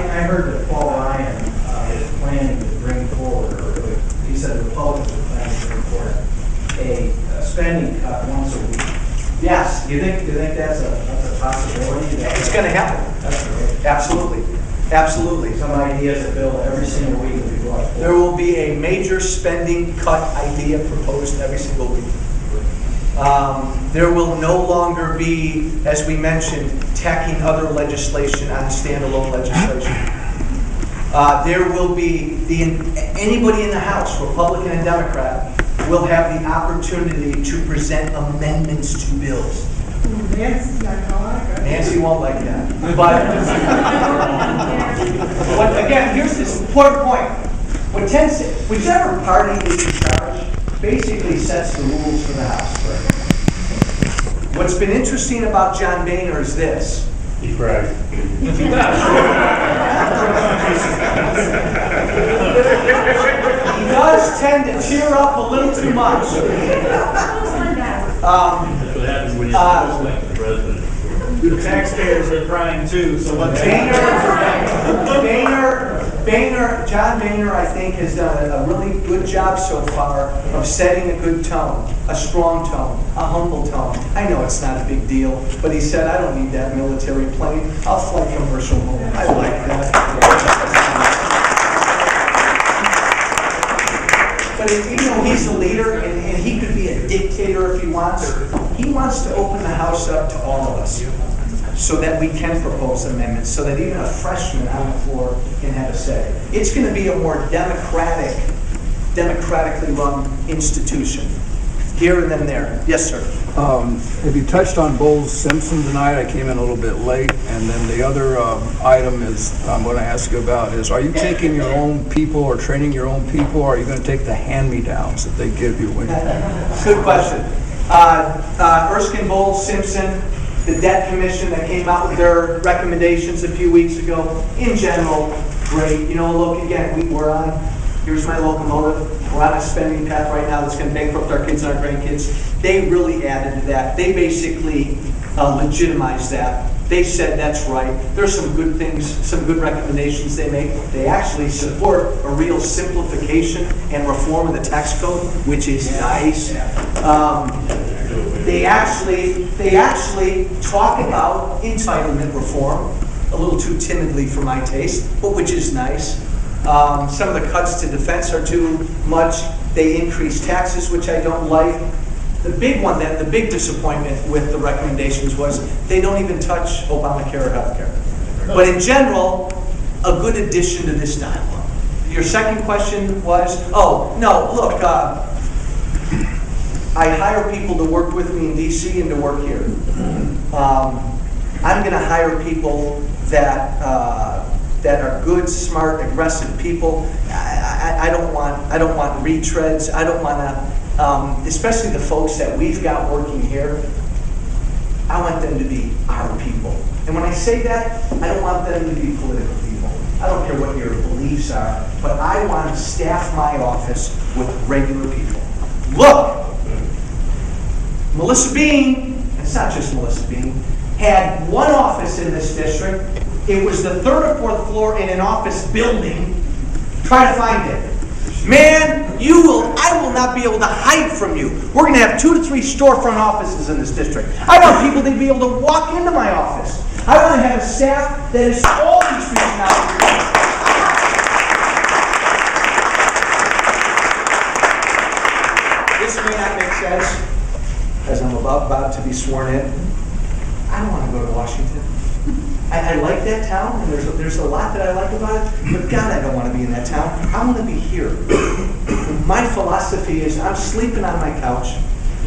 I heard that Paul Ryan is planning to bring forward, or he said the Republicans are planning to bring forward a spending cut once a week. Yes, you think that's a possibility? It's going to happen. That's great. Absolutely. Absolutely. Some ideas that Bill every single week will be brought forward. There will be a major spending cut idea proposed every single week. There will no longer be, as we mentioned, tacking other legislation on standalone legislation. There will be anybody in the House, Republican and Democrat, will have the opportunity to present amendments to bills. Nancy won't like that. But again, here's this important point. Whichever party is in charge basically sets the rules for the House. What's been interesting about John Boehner is this. He cries. He does tend to tear up a little too much. That's what happens when you're like the president. The taxpayers are crying too, so what's John Boehner, I think, has done a really good job so far of setting a good tone, a strong tone, a humble tone. I know it's not a big deal, but he said, I don't need that military plane. I'll fly commercial home. I like that. But he's the leader, and he could be a dictator if he wants. He wants to open the House up to all of us, so that we can propose amendments, so that even a freshman on the floor can have a say. It's going to be a more democratically run institution, here and then there. Yes, sir. Have you touched on Bowles Simpson tonight? I came in a little bit late. And then the other item is I'm going to ask you about is, are you taking your own people or training your own people, or are you going to take the hand-me-downs that they give you? Good question. Erskine Bowles Simpson, the Debt Commission that came out with their recommendations a few weeks ago, in general, great. Look, again, we're on, here's my locomotive. We're on a spending path right now that's going to bankrupt our kids and our grandkids. They really added to that. They basically legitimized that. They said that's right. There's some good things, some good recommendations they make. They actually support a real simplification and reform of the tax code, which is nice. They actually talk about entitlement reform, a little too timidly for my taste, but which is nice. Some of the cuts to defense are too much. They increase taxes, which I don't like. The big one, the big disappointment with the recommendations was they don't even touch Obamacare or healthcare. But in general, a good addition to this dialogue. Your second question was, look, I hire people to work with me in D.C. and to work here. I'm going to hire people that are good, smart, aggressive people. I don't want retreads. I don't want to. Especially the folks that we've got working here, I want them to be our people. And when I say that, I don't want them to be political people. I don't care what your beliefs are, but I want to staff my office with regular people. Look, Melissa Bean, it's not just Melissa Bean, had one office in this district. It was the third or fourth floor in an office building. Try to find it. Man, I will not be able to hide from you. We're going to have 2 to 3 storefront offices in this district. I want people to be able to walk into my office. I want to have a staff that is always reaching out to me. This may not make sense, as I'm about to be sworn in. I don't want to go to Washington. I like that town, and there's a lot that I like about it, but God, I don't want to be in that town. I want to be here. My philosophy is I'm sleeping on my couch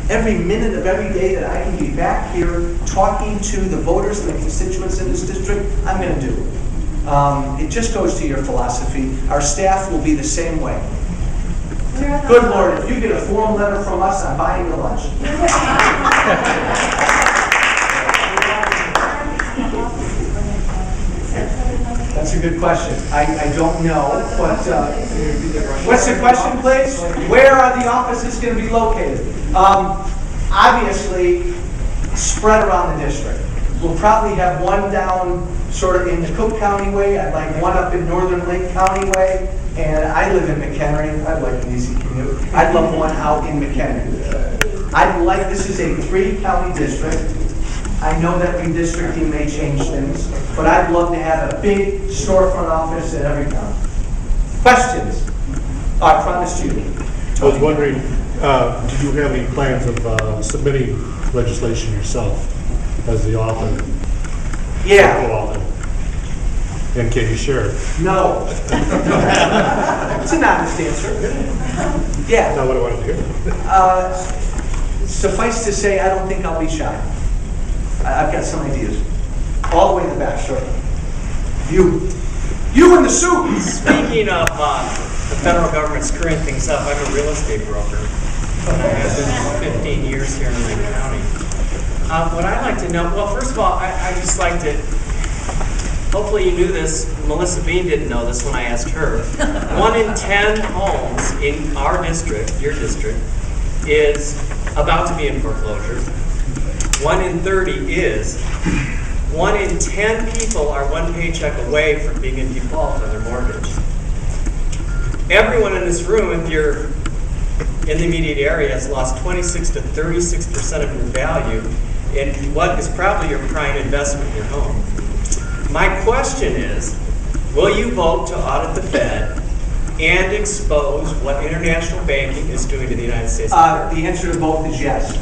every minute of every day that I can be back here talking to the voters and the constituents in this district. I'm going to do it. It just goes to your philosophy. Our staff will be the same way. Good Lord, if you get a formal letter from us, I'm buying you lunch. That's a good question. I don't know, but what's the question, please? Where are the offices going to be located? Obviously, spread around the district. We'll probably have one down sort of in the Cook County way. I'd like one up in Northern Lake County way. And I live in McHenry. I'd like an easy commute. I'd love one out in McHenry. This is a 3-county district. I know that redistricting may change things, but I'd love to have a big storefront office in every county. Questions? I promised you. I was wondering, do you have any plans of submitting legislation yourself as the author? Yeah. Co-author? And can you share it? No. It's an honest answer. That's Yeah. not what I wanted to hear. Suffice to say, I don't think I'll be shy. I've got some ideas. All the way in the back, sir. You in the suit. Speaking of the federal government screwing things up, I'm a real estate broker. I've been for 15 years here in Lake County. What I'd like to know, well, first of all, I just like to, hopefully you knew this, Melissa Bean didn't know this when I asked her. 1 in 10 homes in our district, your district, is about to be in foreclosure. 1 in 30 is. 1 in 10 people are 1 paycheck away from being in default on their mortgage. Everyone in this room, if you're in the immediate area, has lost 26 to 36% of your value in what is probably your prime investment in your home. My question is, will you vote to audit the Fed and expose what international banking is doing to the United States? The answer to both is yes.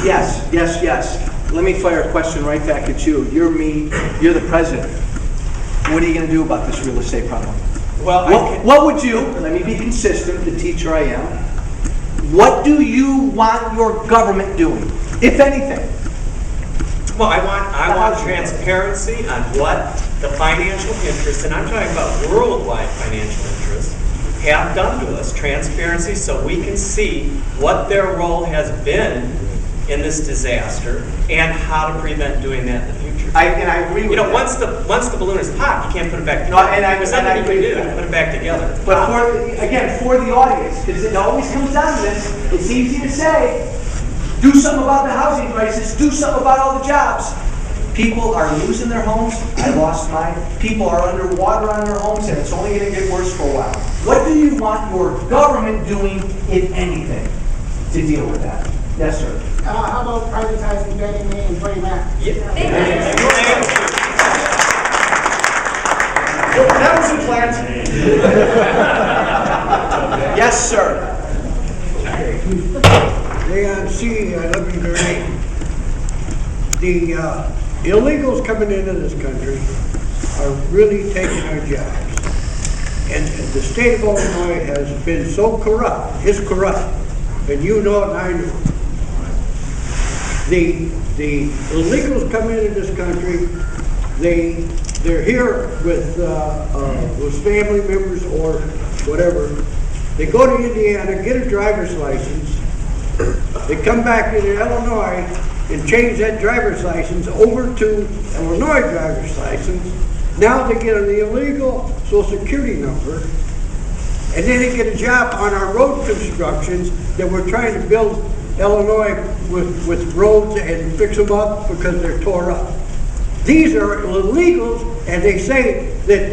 Yes. Let me fire a question right back at you. You're the president. What are you going to do about this real estate problem? Well, what would you, let me be consistent, the teacher I am, what do you want your government doing, if anything? Well, I want transparency on what the financial interests, and I'm talking about worldwide financial interests, have done to us. Transparency so we can see what their role has been in this disaster and how to prevent doing that in the future. I agree with that. Once the balloon is popped, you can't put it back No, together. and I There's nothing you agree can with do that. to put it back together. But for the audience, because it always comes down to this, it's easy to say, do something about the housing crisis, do something about all the jobs. People are losing their homes. I lost mine. People are underwater on their homes, and it's only going to get worse for a while. What do you want your government doing, if anything, to deal with that? Yes, sir. How about privatizing Betty May and Freddie Mac? That was implanted. Yes, sir. C, I live in Gurnee. The illegals coming into this country are really taking our jobs. And the state of Illinois has been so corrupt, is corrupt, and you know it and I know. The illegals come into this country, they're here with family members or whatever. They go to Indiana, get a driver's license. They come back into Illinois and change that driver's license over to Illinois driver's license. Now they get an illegal Social Security number, and then they get a job on our road constructions that we're trying to build Illinois with roads and fix them up because they're tore up. These are illegals, and they say that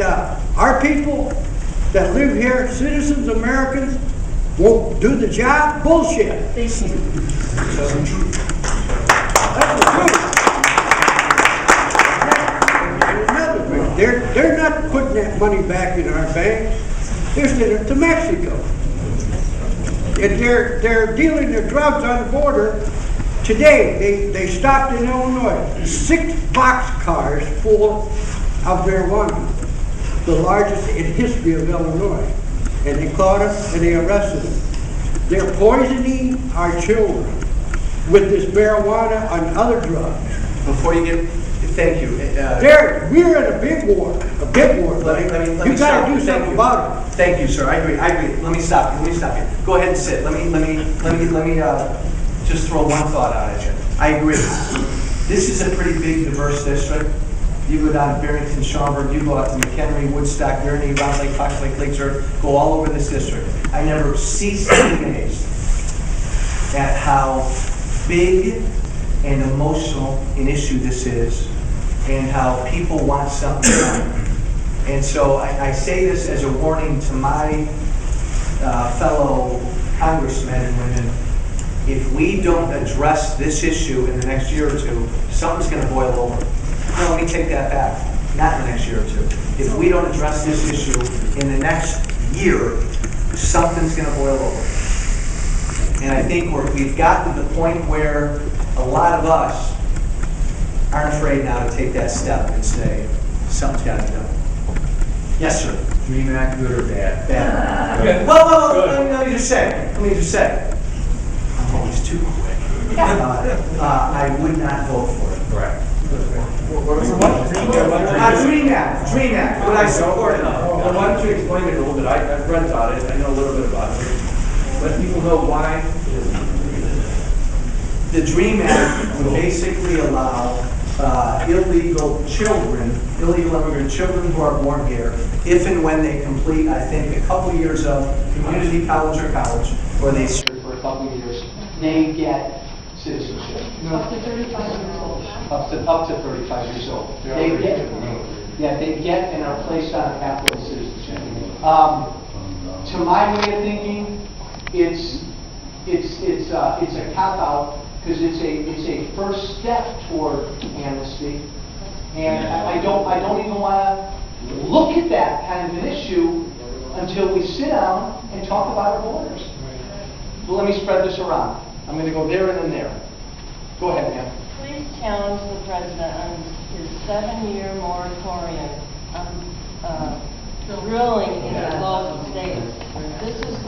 our people that live here, citizens, Americans, won't do the job. Bullshit. That's the truth. And another thing, they're not putting that money back in our banks. They're sending it to Mexico. And they're dealing their drugs on the border. Today, they stopped in Illinois 6 boxcars full of marijuana, the largest in history of Illinois. And they caught them and they arrested them. They're poisoning our children with this marijuana and other drugs. Before you get, thank you. We're in a big war. Let me You stop. gotta do something about it. Thank you, sir. I agree. Let me stop you. Go ahead and sit. Let me just throw one thought out at you. I agree. This is a pretty big, diverse district. You go down to Barrington, Schaumburg, you go out to McHenry, Woodstock, Gurnee, Round Lake, Fox Lake, Lake Zurich, go all over this district. I never cease to be amazed at how big and emotional an issue this is and how people want something done. And so I say this as a warning to my fellow congressmen and women. If we don't address this issue in the next year or two, something's going to boil over. No, let me take that back. Not in the next year or two. If we don't address this issue in the next year, something's going to boil over. And I think we've gotten to the point where a lot of us aren't afraid now to take that step and say, something's got to be done. Yes, sir. Dream Act, good or bad? Bad. Okay. Well, let me just say. I'm always too quick. I would not vote for it. Correct. Dream Act, would I support it? Well, why don't you explain it a little bit? I've read about it, I know a little bit about it. Let people know why. The DREAM Act would basically allow illegal immigrant children who are born here, if and when they complete, I think, a couple years of community college or they serve for a couple years, they get citizenship. Up to 35 years old. Up to 35 years old. They get and are placed on a pathway to citizenship. To my way of thinking, it's a cop-out because it's a first step toward amnesty, and I don't even want to look at that kind of an issue until we sit down and talk about our borders. Well, let me spread this around. I'm going to go there and then there. Go ahead, ma'am. Please challenge the president on his 7-year moratorium on drilling in the Gulf states. This is going